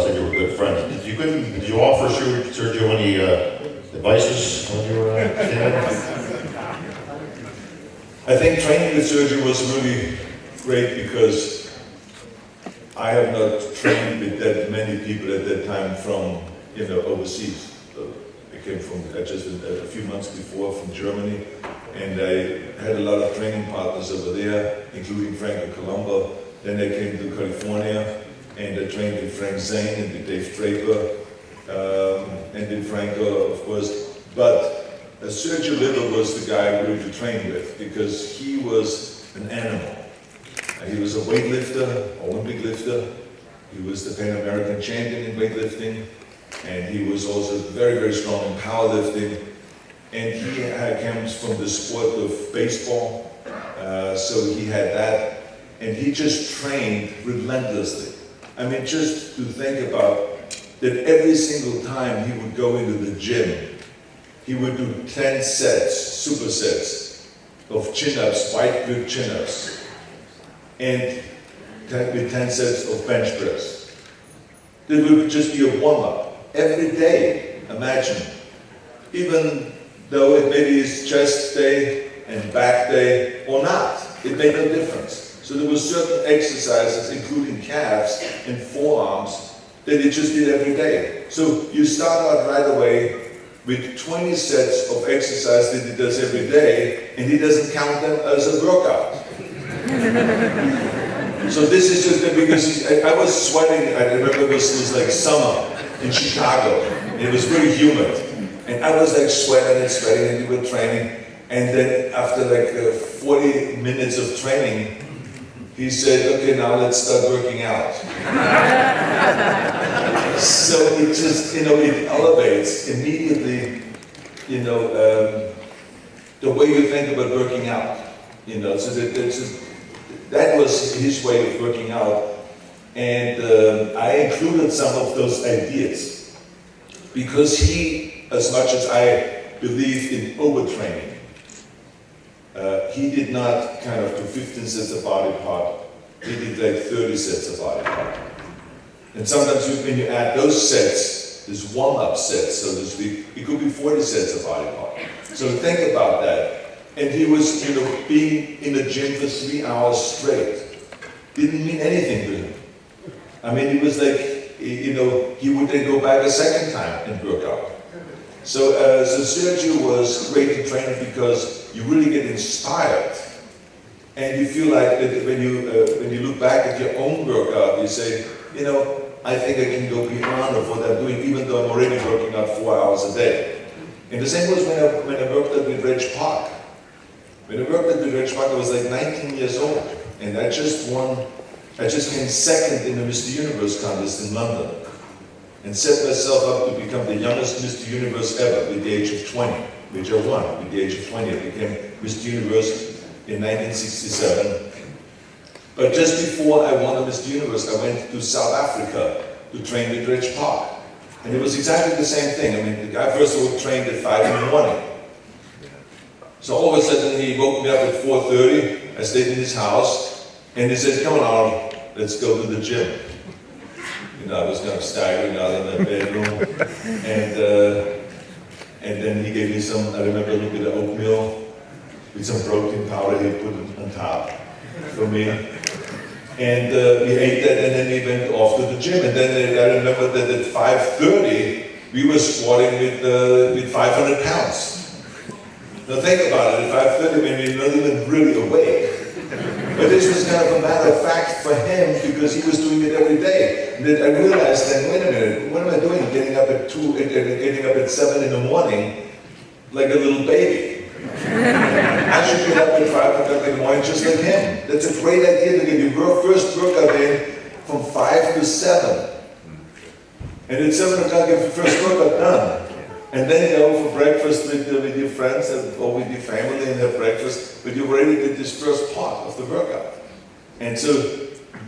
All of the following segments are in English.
said you were good friends. Did you offer Sergio any advices when you were I think training with Sergio was really great because I have not trained with that many people at that time from, overseas. I came from just a few months before from Germany, and I had a lot of training partners over there, including Franco Colombo. Then I came to California, and I trained with Frank Zane and with Dave Draper, and with Franco, of course. But Sergio Little was the guy I wanted to train with because he was an animal. He was a weightlifter, Olympic lifter. He was the Pan American champion in weightlifting, and he was also very, very strong in powerlifting. And he comes from the sport of baseball, so he had that. And he just trained relentlessly. I mean, just to think about that every single time he would go into the gym, he would do 10 sets, supersets, of chin-ups, white grip chin-ups, and with 10 sets of bench press. That would just be a warm-up every day, imagine. Even though it maybe is chest day and back day or not, it made no difference. So there were certain exercises, including calves and forearms, that he just did every day. So you start out right away with 20 sets of exercise that he does every day, and he doesn't count them as a workout. So this is just because I was sweating. I remember it was like summer in Chicago, and it was really humid, and I was like sweating, and we were training, and then after like 40 minutes of training, he said, "Okay, now let's start working out." So it just, it elevates immediately, the way you think about working out, so that was his way of working out. And I included some of those ideas because he, as much as I believe in overtraining, he did not kind of do 15 sets of body part. He did like 30 sets of body part. And sometimes when you add those sets, these warm-up sets, so to speak, it could be 40 sets of body part. So think about that. And he was, being in the gym for 3 hours straight didn't mean anything to him. I mean, it was like, he would then go back a second time and work out. So Sergio was great to train because you really get inspired. And you feel like that when you look back at your own workout, you say, I think I can go beyond of what I'm doing, even though I'm already working out 4 hours a day. And the same was when I worked out with Reg Park. When I worked at the Reg Park, I was like 19 years old, and I just came second in the Mr. Universe contest in London, and set myself up to become the youngest Mr. Universe ever with the age of 20, which I won with the age of 20. I became Mr. Universe in 1967. But just before I won the Mr. Universe, I went to South Africa to train with Reg Park. And it was exactly the same thing. I mean, the guy first of all trained at 5 in the morning. So all of a sudden he woke me up at 4:30. I stayed in his house, and he said, "Come on, Arnold, let's go to the gym." I was kind of staggering out in the bedroom, and then he gave me some. I remember a little bit of oatmeal with some protein powder he put on top for me. And we ate that, and then we went off to the gym. And then I remember that at 5:30, we were squatting with 500 pounds. Now think about it, at 5:30, when we're not even really awake. But this was kind of a matter of fact for him because he was doing it every day. And then I realized then, wait a minute, what am I doing getting up at 2, getting up at 7 in the morning like a little baby? I should get up at 5 o'clock in the morning just like him. That's a great idea to get your first workout in from 5 to 7. And at 7 o'clock, you have your first workout done. And then you go for breakfast with your friends or with your family and have breakfast, but you already did this first part of the workout. And so,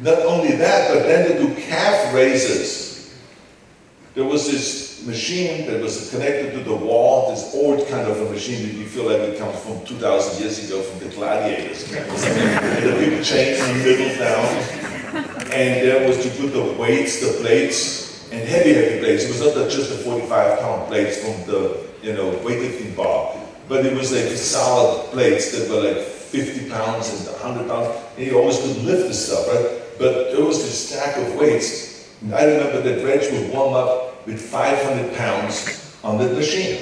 not only that, but then to do calf raises. There was this machine that was connected to the wall, this old kind of a machine that you feel like it comes from 2,000 years ago from the gladiators. And a big chain in the middle down. And there was to put the weights, the plates, and heavy plates. It was not just the 45-pound plates from the weightlifting bar, but it was like solid plates that were like 50 pounds and 100 pounds, and you almost couldn't lift the stuff, right? But there was this stack of weights. And I remember that Reg would warm up with 500 pounds on the machine.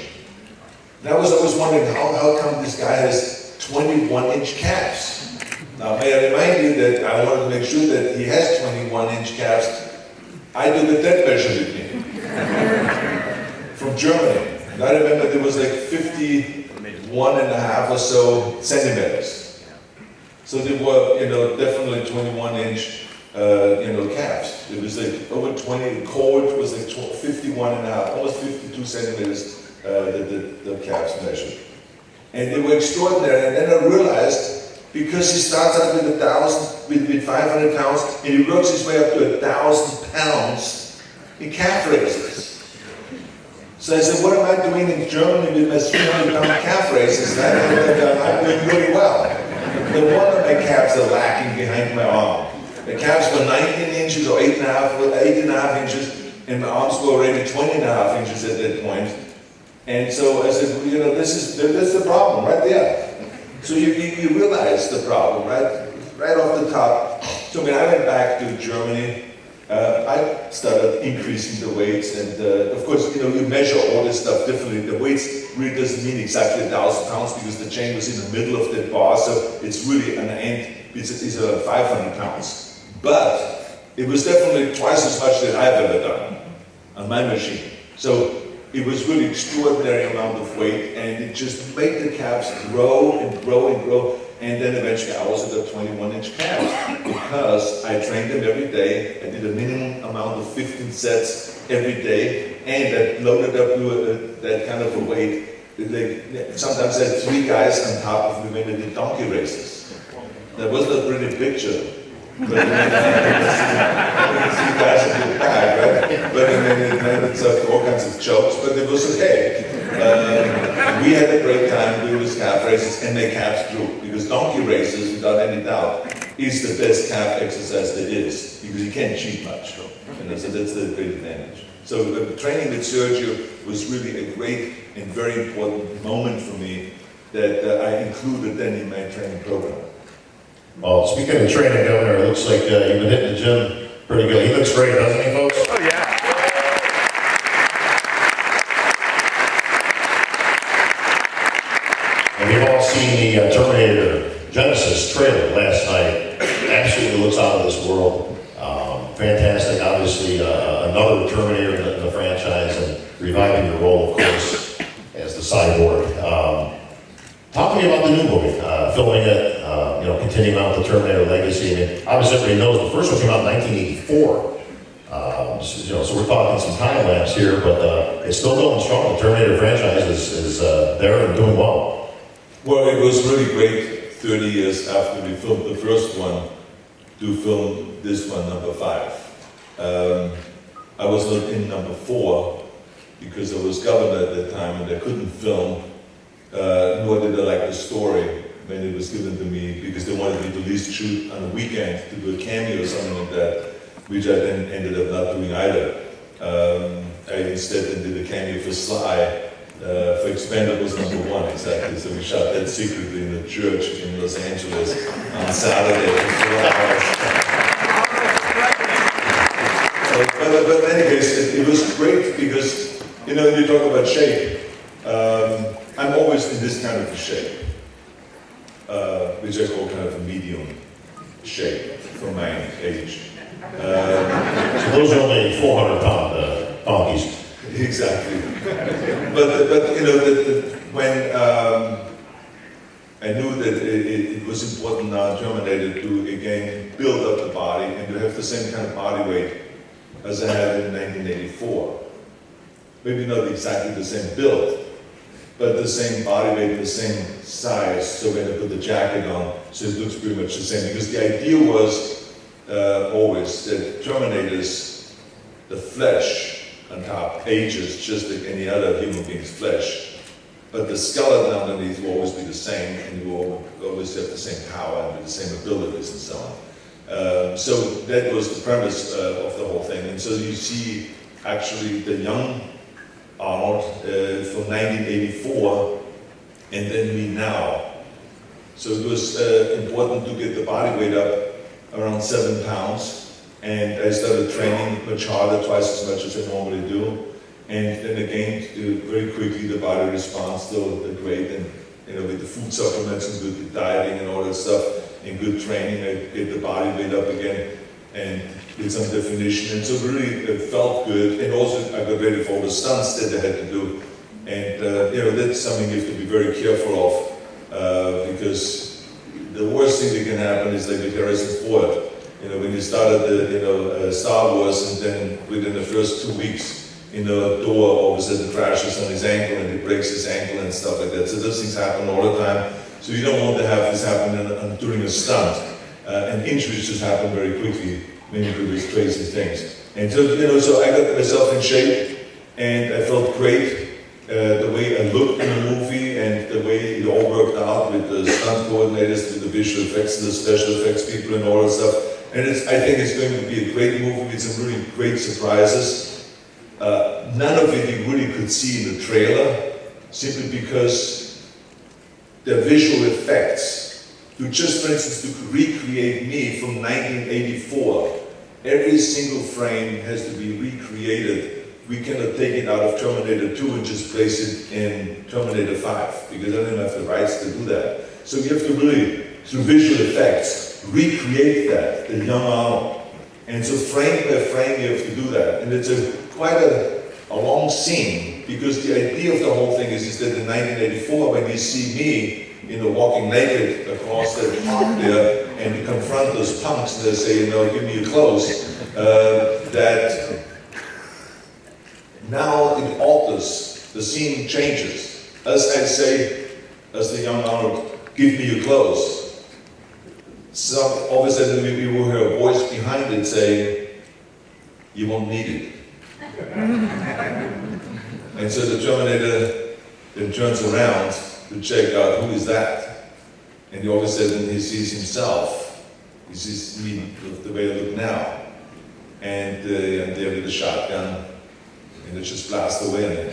And I was always wondering, how come this guy has 21-inch calves? Now, may I remind you that I wanted to make sure that he has 21-inch calves. I did the tape measure with me from Germany. And I remember there was like 51 and a half or so centimeters. So they were, definitely 21-inch, calves. It was like over 20. Cord was like 51 and a half, almost 52 centimeters. The calves measured. And they were extraordinary. And then I realized, because he starts out with 500 pounds, and he works his way up to 1,000 pounds in calf raises. So I said, what am I doing in Germany with my 300-pound calf raises? I'm doing really well. No wonder my calves are lacking behind my arm. The calves were 19 inches or 8.5 inches, and my arms were already 20.5 inches at that point. And so I said, this is the problem right there. So you realize the problem right off the top. So when I went back to Germany, I started increasing the weights, and of course, you measure all this stuff differently. The weights really doesn't mean exactly 1,000 pounds because the chain was in the middle of that bar, so it's really an end. It's 500 pounds. But it was definitely twice as much that I've ever done on my machine. So it was really extraordinary amount of weight, and it just made the calves grow and grow and grow. And then eventually I also got 21-inch calves because I trained them every day. I did a minimum amount of 15 sets every day, and I loaded up to that kind of a weight. Sometimes I had 3 guys on top of me when they did donkey races. That wasn't a pretty picture. But you see guys in the back, right? But it's all kinds of jokes, but it was okay. We had a great time doing these calf races, and their calves grew. Because donkey races, without any doubt, is the best calf exercise there is, because you can't cheat much. So that's the great advantage. So training with Sergio was really a great and very important moment for me that I included then in my training program. Well, speaking of training, Governor, it looks like you've been hitting the gym pretty good. He looks great, doesn't he, folks? Oh, yeah. And we've all seen the Terminator Genesis trailer last night. Absolutely looks out of this world. Fantastic. Obviously, another Terminator in the franchise, and reviving your role, of course, as the cyborg. Talk to me about the new movie, filming it, continuing on with the Terminator legacy. I mean, obviously, everybody knows the first one came out in 1984. So we're talking some time lapse here, but it's still going strong. The Terminator franchise is there and doing well. Well, it was really great 30 years after we filmed the first one to film this one, number 5. I was not in number 4 because I was governor at that time and I couldn't film, nor did I like the story when it was given to me, because they wanted me to at least shoot on a weekend to do a cameo or something like that, which I then ended up not doing either. I instead then did a cameo for Sly, for Expendables #1, exactly. So we shot that secretly in a church in Los Angeles on Saturday for 4 hours. But in any case, it was great because, when you talk about shape, I'm always in this kind of a shape, which I call kind of a medium shape for my age. So those are only 400-pound donkeys. Exactly. But when I knew that it was important now in Terminator to again build up the body and to have the same kind of body weight as I had in 1984. Maybe not exactly the same build, but the same body weight, the same size, so when I put the jacket on, so it looks pretty much the same. Because the idea was always that Terminators, the flesh on top, ages just like any other human being's flesh, but the skeleton underneath will always be the same, and you will always have the same power and the same abilities and so on. So that was the premise of the whole thing. And so you see actually the young Arnold from 1984, and then me now. So it was important to get the body weight up around 7 pounds, and I started training much harder, twice as much as I normally do. And then again, very quickly the body responds still great, and with the food supplements and good dieting and all that stuff, and good training, I get the body weight up again and did some definition, and so really it felt good. And also I got ready for all the stunts that I had to do, and that's something you have to be very careful of, because the worst thing that can happen is like with Harrison Ford. When you started Star Wars, and then within the first 2 weeks, a door all of a sudden crashes on his ankle and he breaks his ankle and stuff like that. So those things happen all the time. So you don't want to have this happen during a stunt. And injuries just happen very quickly when you do these crazy things. And so, so I got myself in shape, and I felt great. The way I looked in the movie and the way it all worked out with the stunt coordinators, with the visual effects and the special effects people and all that stuff. And I think it's going to be a great movie with some really great surprises. None of it you really could see in the trailer, simply because the visual effects, for instance, to recreate me from 1984, every single frame has to be recreated. We cannot take it out of Terminator 2 and just place it in Terminator 5, because I don't have the rights to do that. So you have to really, through visual effects, recreate that, the young Arnold. And so frame by frame you have to do that. And it's quite a long scene, because the idea of the whole thing is that in 1984, when you see me, walking naked across the park there, and you confront those punks and they say, give me your clothes, that now it alters, the scene changes. As I say, as the young Arnold, give me your clothes. So all of a sudden we will hear a voice behind it saying, you won't need it. And so the Terminator then turns around to check out who is that. And all of a sudden he sees himself. He sees me the way I look now. And I'm there with the shotgun, and it just blasts away on him.